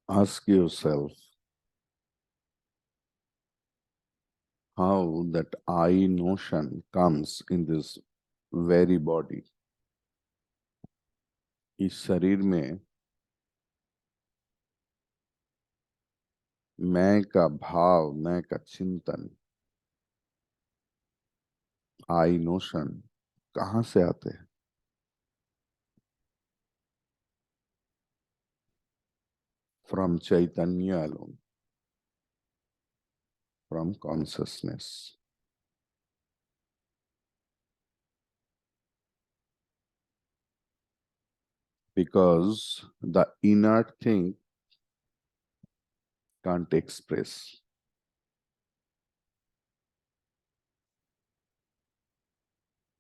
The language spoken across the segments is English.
Ask yourself how that I notion comes in this very body. इस शरीर में मैं का भाव, मैं का चिंतन, आई नोशन कहाँ से आते हैं? From Chaitanya alone, from consciousness. Because the inert thing can't express.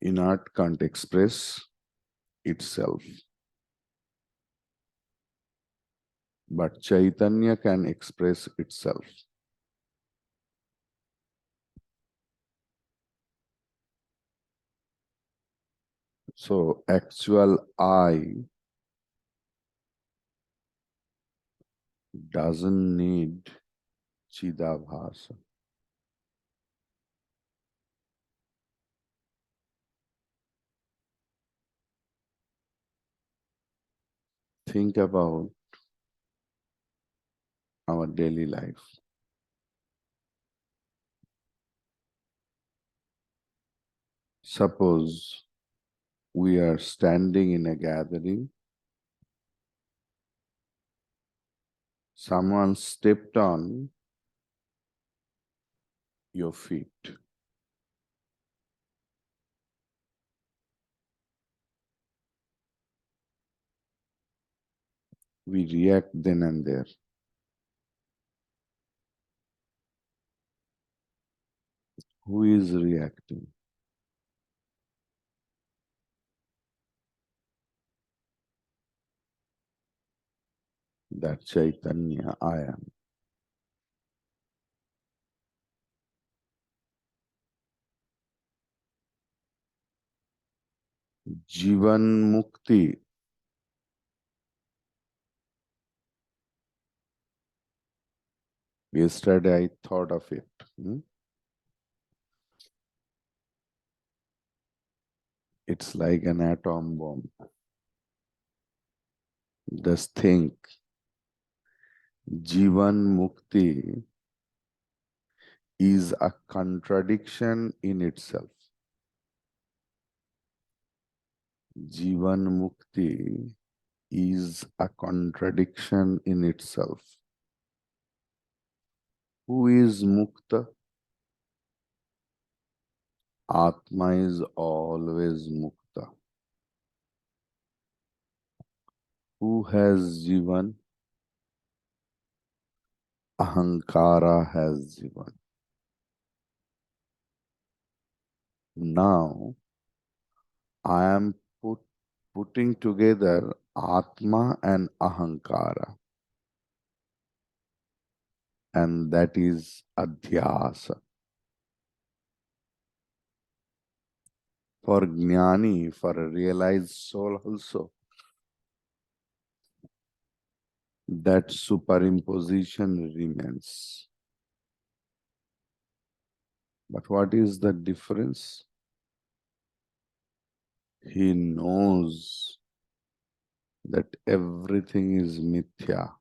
Inert can't express itself. But Chaitanya can express itself. So actual I doesn't need Chidabhasa. Think about our daily life. Suppose we are standing in a gathering, someone stepped on your feet. We react then and there. Who is reacting? That Chaitanya I am. Jivan Mukti. Yesterday I thought of it. It's like an atom bomb. Just think, Jivan Mukti is a contradiction in itself. Jivan Mukti is a contradiction in itself. Who is Mukta? Atma is always Mukta. Who has Jivan? Ahankara has Jivan. Now, I am putting together Atma and Ahankara, and that is Adhyasa. For Jnani, for a realized soul also, that superimposition remains. But what is the difference? He knows that everything is mithya.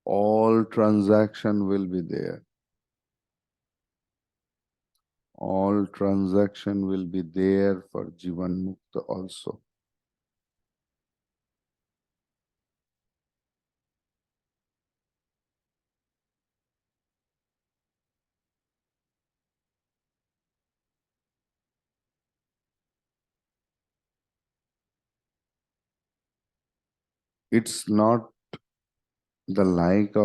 All transaction will be there. All transaction will be there for Jivan Mukta also. It's not the life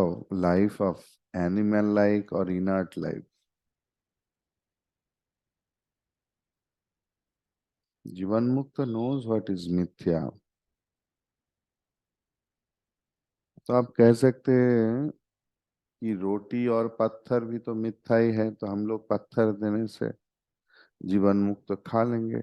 of animal like or inert life. Jivan Mukta knows what is mithya. तो आप कह सकते हैं कि रोटी और पत्थर भी तो मिथ्या ही है, तो हम लोग पत्थर देने से जीवन मुक्त खा लेंगे.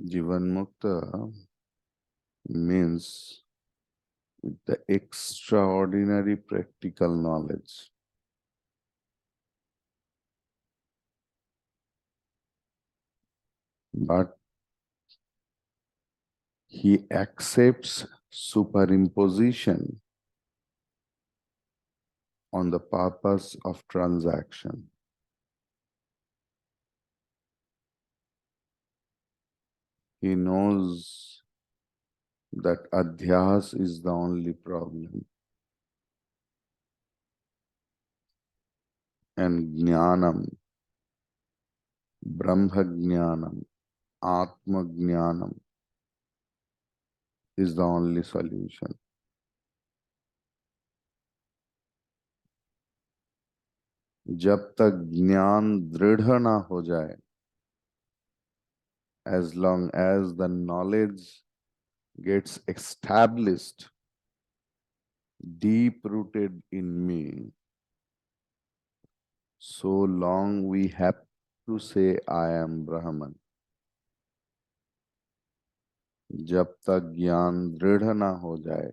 Jivan Mukta means with the extraordinary practical knowledge. But he accepts superimposition on the purpose of transaction. He knows that adhyas is the only problem and jnanam, brahma jnanam, atma jnanam is the only solution. जब तक ज्ञान दृढ़ ना हो जाए, as long as the knowledge gets established, deep rooted in me, so long we have to say I am Brahman. जब तक ज्ञान दृढ़ ना हो जाए,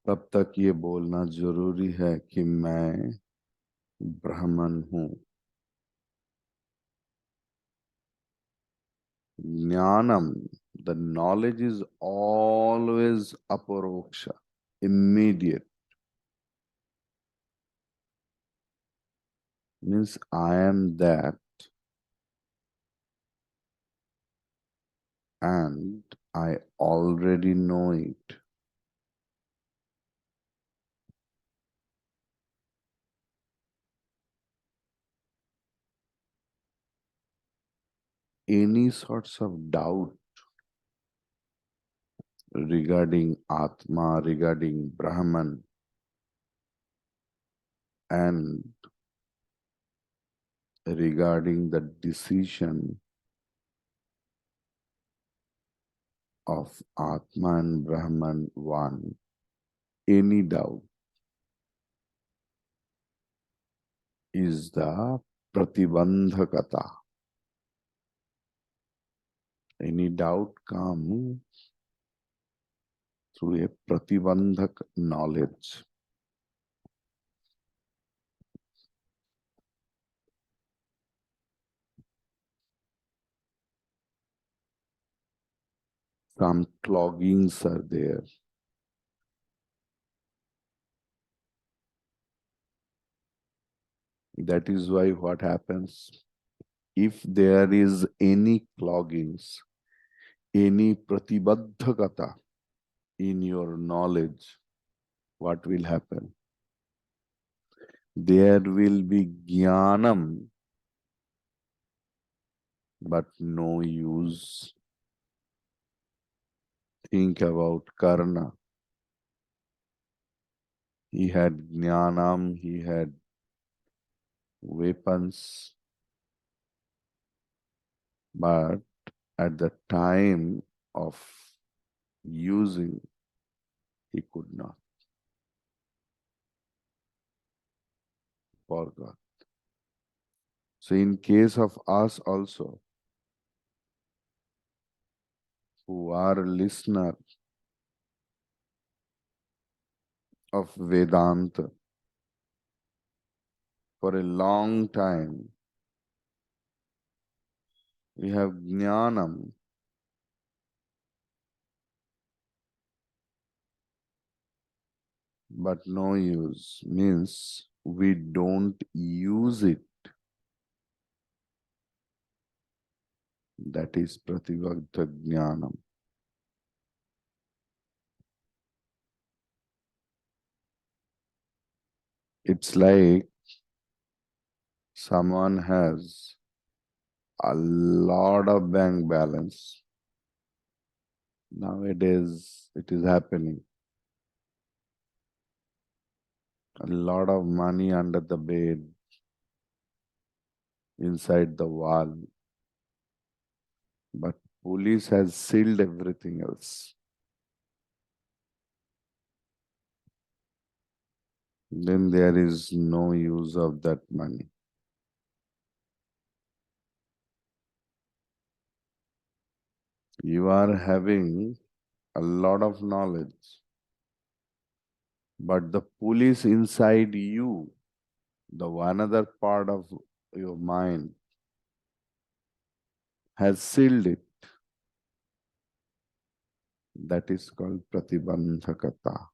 तब तक ये बोलना जरूरी है कि मैं ब्राह्मण हूँ. Jnanam, the knowledge is always aparoksha, immediate. Means I am that and I already know it. Any sorts of doubt regarding Atma, regarding Brahman, and regarding the decision of Atma and Brahman one, any doubt is the pratibandhakata. Any doubt comes through a pratibandhak knowledge. Some cloggings are there. That is why what happens, if there is any cloggings, any pratibandhakata in your knowledge, what will happen? There will be jnanam, but no use. Think about Karna. He had jnanam, he had weapons, but at the time of using, he could not. Forgot. So in case of us also, who are listener of Vedanta for a long time, we have jnanam, but no use. Means we don't use it. That is prativagta jnanam. It's like someone has a lot of bank balance. Nowadays, it is happening. A lot of money under the bed, inside the wall. But police has sealed everything else. Then there is no use of that money. You are having a lot of knowledge, but the police inside you, the one other part of your mind, has sealed it. That is called pratibandhakata.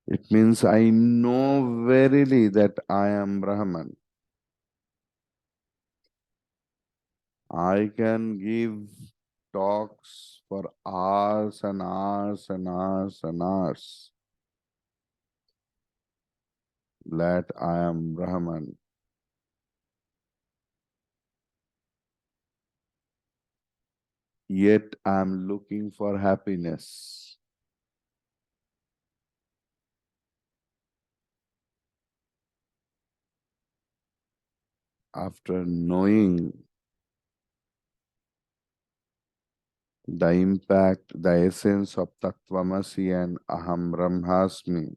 It means I know verily that I am Brahman. I can give talks for hours and hours and hours and hours that I am Brahman. Yet I am looking for happiness. After knowing the impact, the essence of Tattvamasi and Aham Brahmasmi,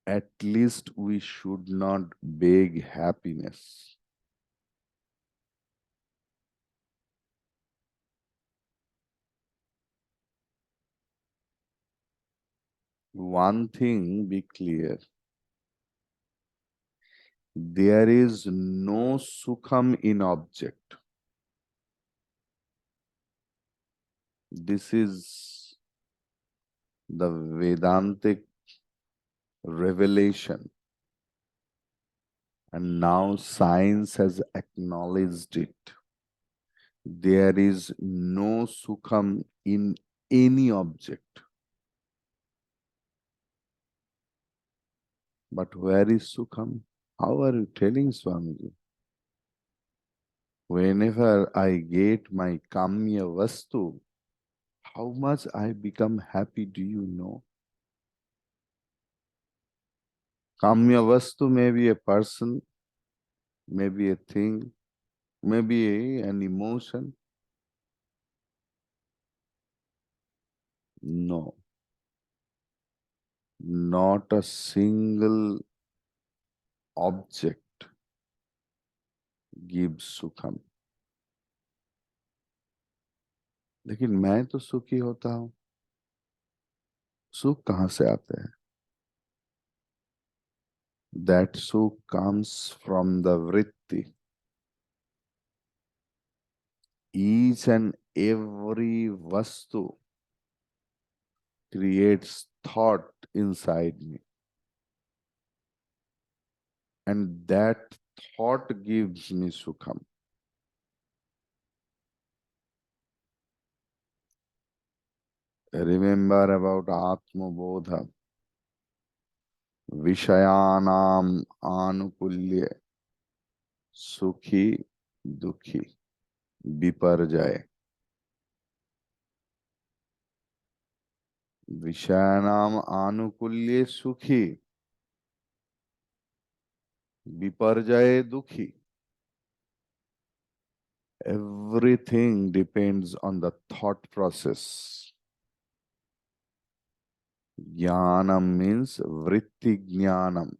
at least we should not beg happiness. One thing be clear, there is no sukham in object. This is the Vedantic revelation, and now science has acknowledged it. There is no sukham in any object. But where is sukham? How are you telling, Swamiji? Whenever I get my kamya vastu, how much I become happy, do you know? Kamya vastu may be a person, maybe a thing, maybe an emotion. No, not a single object gives sukham. लेकिन मैं तो सुखी होता हूँ. सुख कहाँ से आते हैं? That sukh comes from the vritti. Each and every vastu creates thought inside me. And that thought gives me sukham. Remember about Atma Bodha. Vishayanam anukulya sukhi dukhi viparjaya. Vishayanam anukulya sukhi viparjaya dukhi. Everything depends on the thought process. Jnanam means vritti jnanam.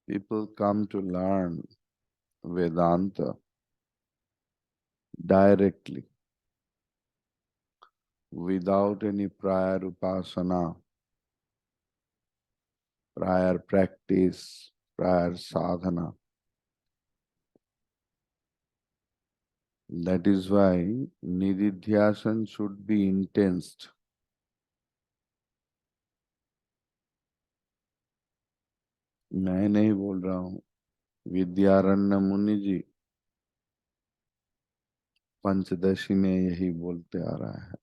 People come to learn Vedanta directly, without any prior upasana, prior practice, prior sadhana. That is why nididhyasana should be intense. मैं नहीं बोल रहा हूँ, विद्यारण्य मुनि जी पंचदशी में यही बोलते आ रहा है.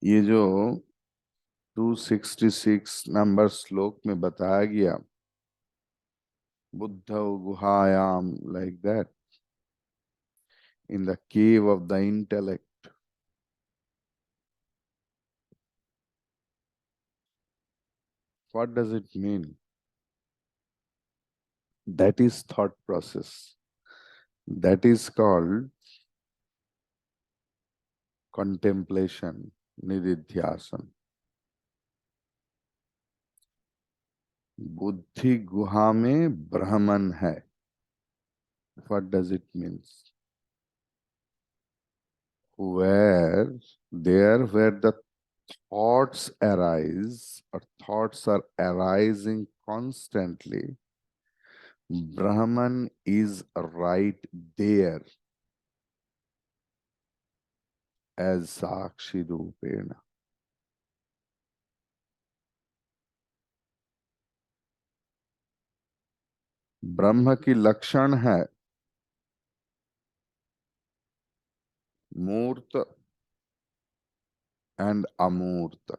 ये जो 266 नंबर श्लोक में बताया गया, बुद्ध गुहायाम, like that, in the cave of the intellect, what does it mean? That is thought process. That is called contemplation, nididhyasana. बुद्धि गुहा में ब्रह्मन है. What does it mean? Where the thoughts arise, or thoughts are arising constantly, Brahman is right there as Sakshi Rupena. ब्रह्म की लक्षण है मूर्त and अमूर्त,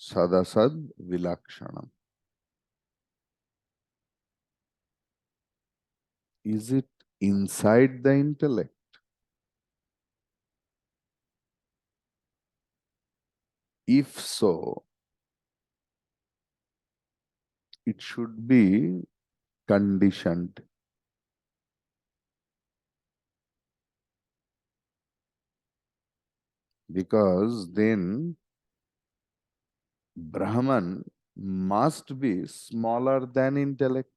सदसद विलक्षणम. Is it inside the intellect? If so, it should be conditioned. Because then Brahman must be smaller than intellect.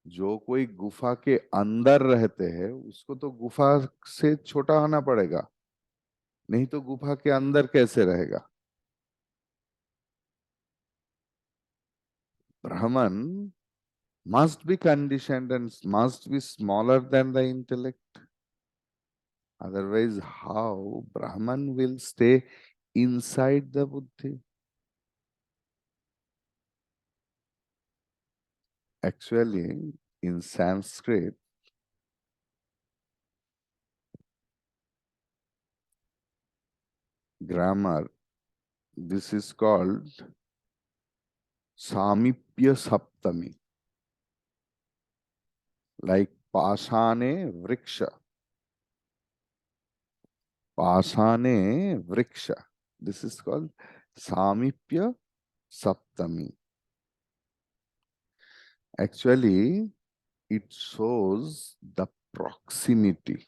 जो कोई गुफा के अंदर रहते हैं उसको तो गुफा से छोटा होना पड़ेगा, नहीं तो गुफा के अंदर कैसे रहेगा? Brahman must be conditioned and must be smaller than the intellect. Otherwise, how Brahman will stay inside the buddhi? Actually, in Sanskrit, grammar, this is called Samipya Saptami, like Pasane Vriksha. Pasane Vriksha. This is called Samipya Saptami. Actually, it shows the proximity.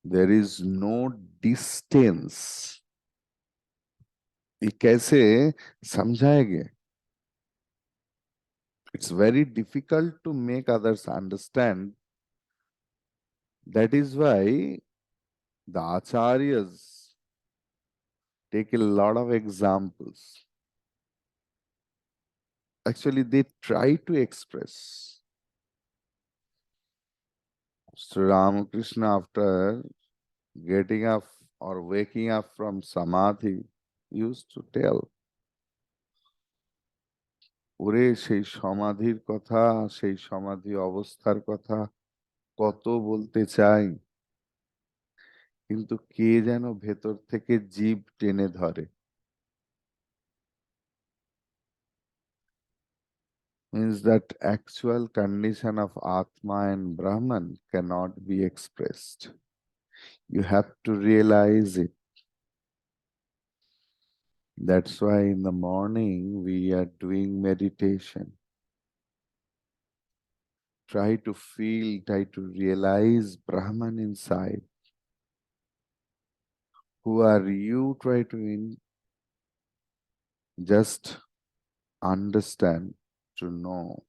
There is no distance. ये कैसे समझाएंगे? It's very difficult to make others understand. That is why the acharyas take a lot of examples. Actually, they try to express. Sri Ramakrishna, after getting up or waking up from samadhi, used to tell, ওরে সেই সমাধির কথা, সেই সমাধি অবস্থার কথা কত বলতে চাই, কিন্তু কে যেন ভেতর থেকে জিভ টেনে ধরে. Means that actual condition of Atma and Brahman cannot be expressed. You have to realize it. That's why in the morning we are doing meditation. Try to feel, try to realize Brahman inside. Who are you? Try to just understand, to know.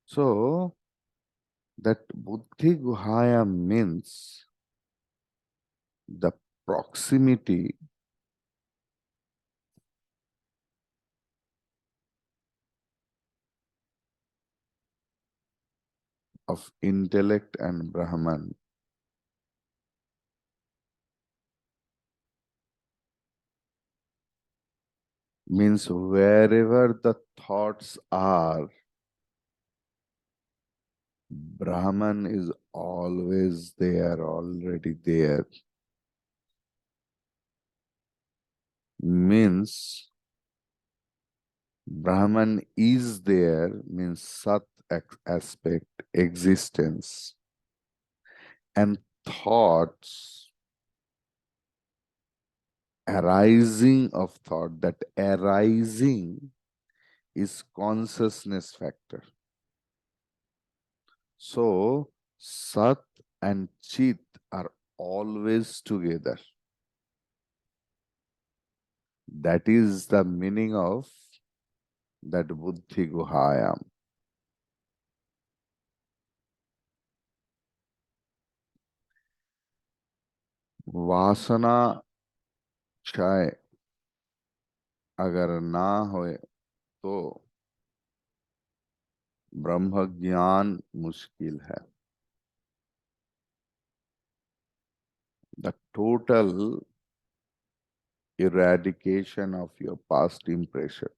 So, that buddhi guhaya means the proximity of intellect and Brahman. Means wherever the thoughts are, Brahman is always there, already there. Means Brahman is there, means Sat aspect, existence, and thoughts, arising of thought, that arising is consciousness factor. So, Sat and Chit are always together. That is the meaning of that Buddhi Guhayam. वासना क्षय अगर ना होए तो ब्रह्म ज्ञान मुश्किल है. The total eradication of your past impression.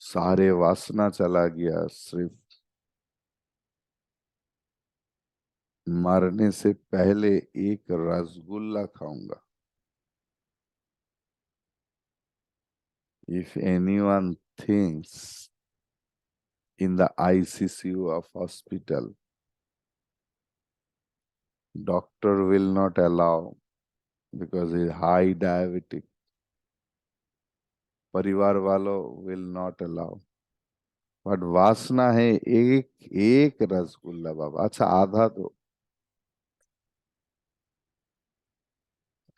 सारे वासना चला गया, सिर्फ मरने से पहले एक रसगुल्ला खाऊंगा. If anyone thinks in the ICCU of hospital, doctor will not allow because he is high diabetic. परिवार वालों will not allow. बट वासना है एक एक रसगुल्ला बाबा, अच्छा आधा दो.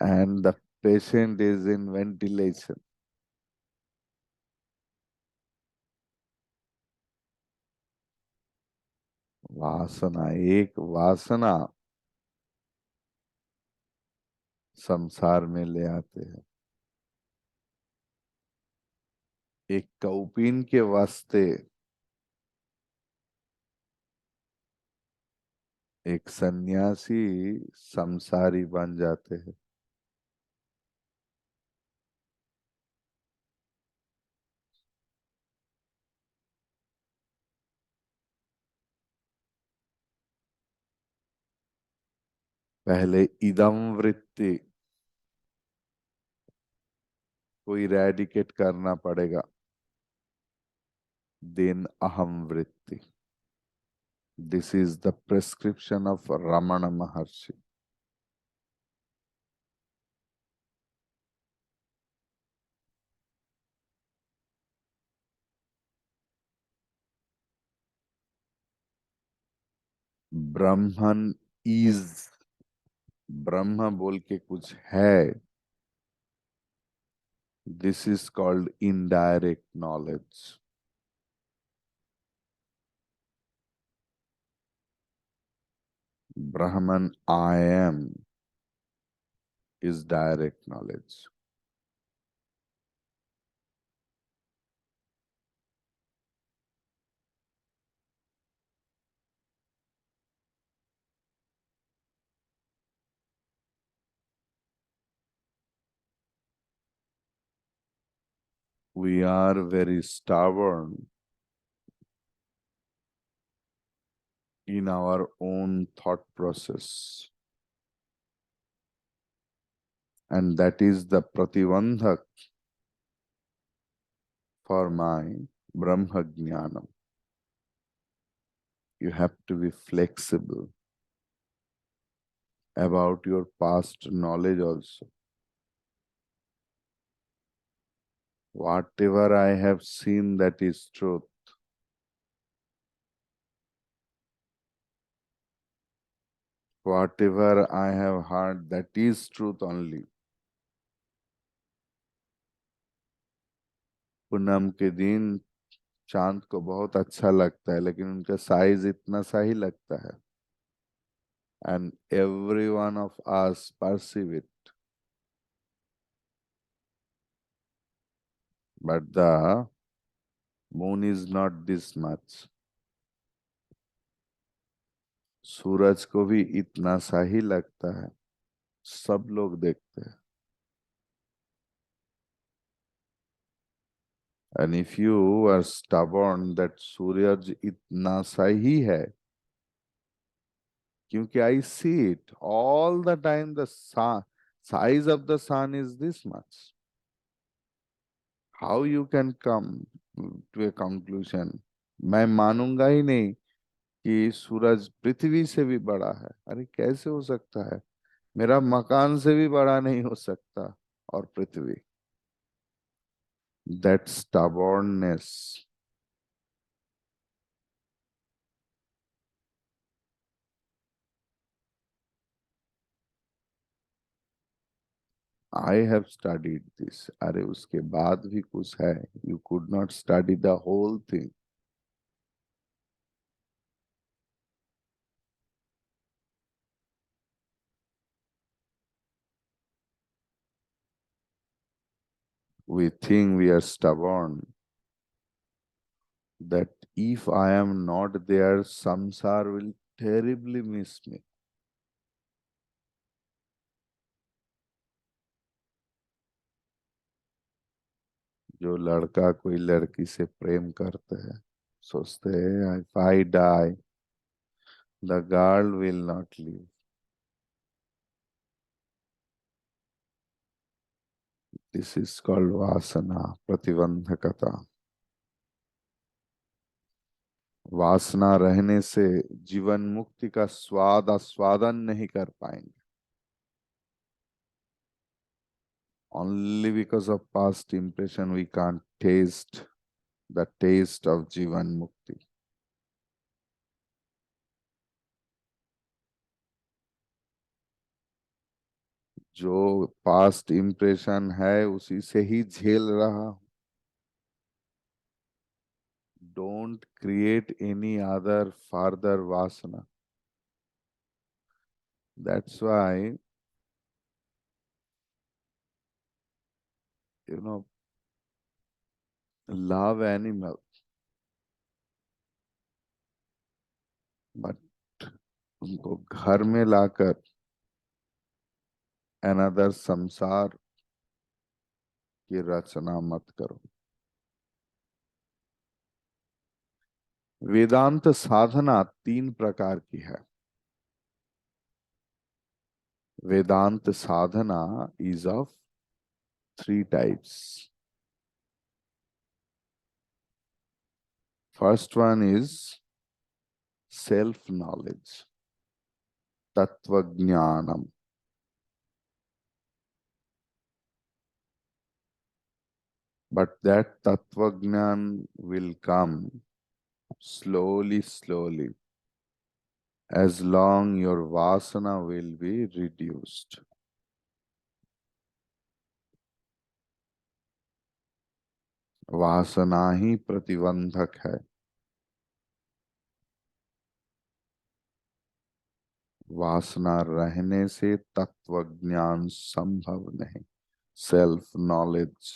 And the patient is in ventilation. वासना, एक वासना संसार में ले आते हैं. एक कौपीन के वास्ते एक सन्यासी संसारी बन जाते हैं. पहले इदम वृत्ति को इरेडिकेट करना पड़ेगा, then aham vritti. This is the prescription of Raman Maharshi. Brahman is, ब्रह्म बोल के कुछ है, this is called indirect knowledge. Brahman I am is direct knowledge. We are very stubborn in our own thought process. And that is the pratibandhak for my Brahma Jnanam. You have to be flexible about your past knowledge also. Whatever I have seen, that is truth. Whatever I have heard, that is truth only. Poonam के दिन चांद को बहुत अच्छा लगता है, लेकिन उनका साइज इतना सा ही लगता है. And every one of us perceive it. But the moon is not this much. सूरज को भी इतना सा ही लगता है, सब लोग देखते हैं. And if you are stubborn that सूरज इतना सा ही है, क्योंकि I see it all the time, the size of the sun is this much. How you can come to a conclusion? मैं मानूंगा ही नहीं कि सूरज पृथ्वी से भी बड़ा है। अरे कैसे हो सकता है? मेरा मकान से भी बड़ा नहीं हो सकता। और पृथ्वी, that stubbornness, I have studied this. अरे उसके बाद भी कुछ है। You could not study the whole thing. We think we are stubborn, that if I am not there, samsar will terribly miss me. जो लड़का कोई लड़की से प्रेम करते हैं, सोचते हैं if I die, the girl will not live. This is called vasana, प्रतिबंधकता। वासना रहने से जीवन मुक्ति का स्वाद आस्वादन नहीं कर पाएंगे। Only because of past impression we can't taste the taste of जीवन मुक्ति। जो पास्ट इम्प्रेशन है उसी से ही झेल रहा हूं। Don't create any other further vasana. That's why you know love animal, but उनको घर में लाकर अनदर संसार की रचना मत करो। वेदांत साधना तीन प्रकार की है। Vedanta sadhana is of three types. First one is self knowledge, tattva jnanam. But that tattva jnana will come slowly, slowly, as long your vasana will be reduced. वासना ही प्रतिबंधक है। वासना रहने से तत्व ज्ञान संभव नहीं। Self knowledge.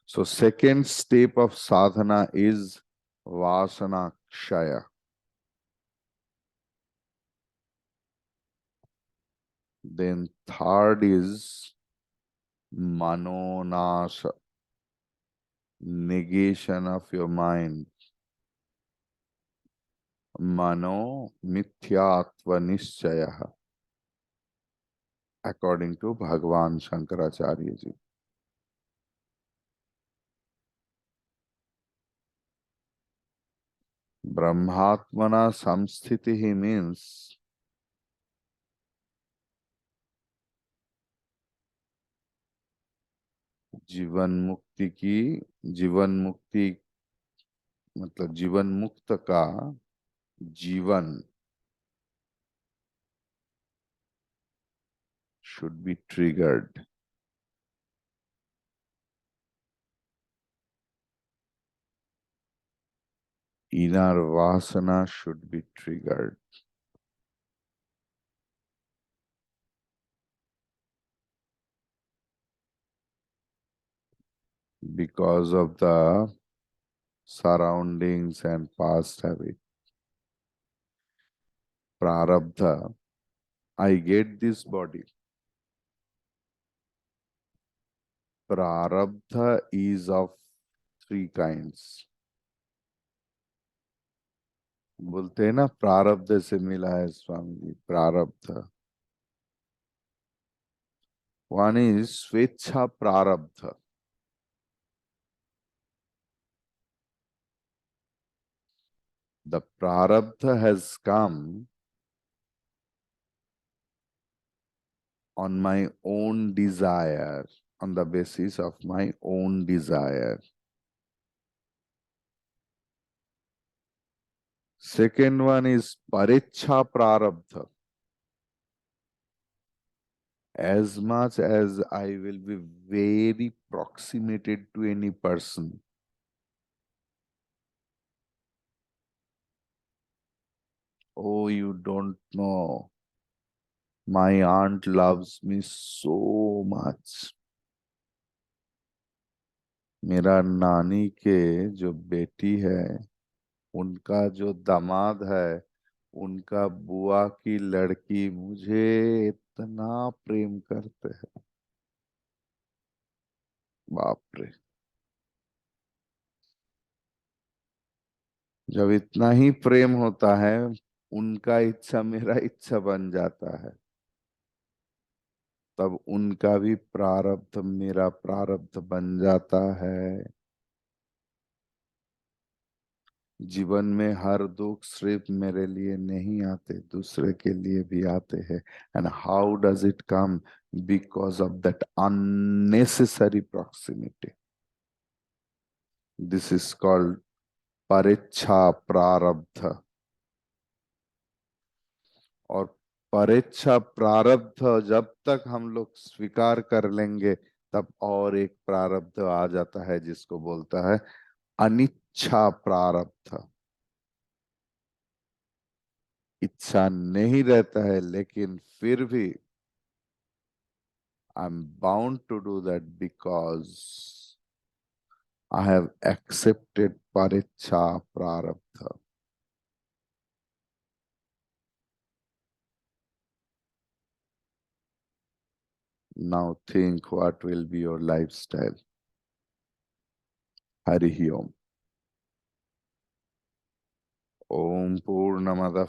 So second step of sadhana is vasana kshaya. Then third is manonasa, negation of your mind. Mano mithyatva nischaya, according to Bhagavan Shankaracharya ji. Brahmatmana samsthiti means जीवन मुक्ति मतलब जीवन मुक्त का जीवन should be triggered. Inner vasana should be triggered. Because of the surroundings and past habit. Prarabdha, I get this body. Prarabdha is of three kinds. बोलते हैं ना, प्रारब्ध से मिला है स्वामी जी, प्रारब्ध। वन इज स्वेच्छा प्रारब्ध। द प्रारब्ध has come on my own desire, on the basis of my own desire. Second one is parichha prarabdha. As much as I will be very proximated to any person, oh, you don't know, my aunt loves me so much. मेरा नानी के जो बेटी है, उनका जो दामाद है, उनका बुआ की लड़की मुझे इतना प्रेम करते हैं, बाप रे। जब इतना ही प्रेम होता है, उनका इच्छा मेरा इच्छा बन जाता है, तब उनका भी प्रारब्ध मेरा प्रारब्ध बन जाता है। जीवन में हर दुख सिर्फ मेरे लिए नहीं आते, दूसरे के लिए भी आते हैं। And how does it come? Because of that unnecessary proximity. This is called परीक्षा प्रारब्ध। और परीक्षा प्रारब्ध जब तक हम लोग स्वीकार कर लेंगे, तब और एक प्रारब्ध आ जाता है जिसको बोलता है अनिच्छा प्रारब्ध। इच्छा नहीं रहता है, लेकिन फिर भी I am bound to do that because I have accepted pariksha prarabdha. Now think what will be your lifestyle. Hari Om. Om पूर्णमद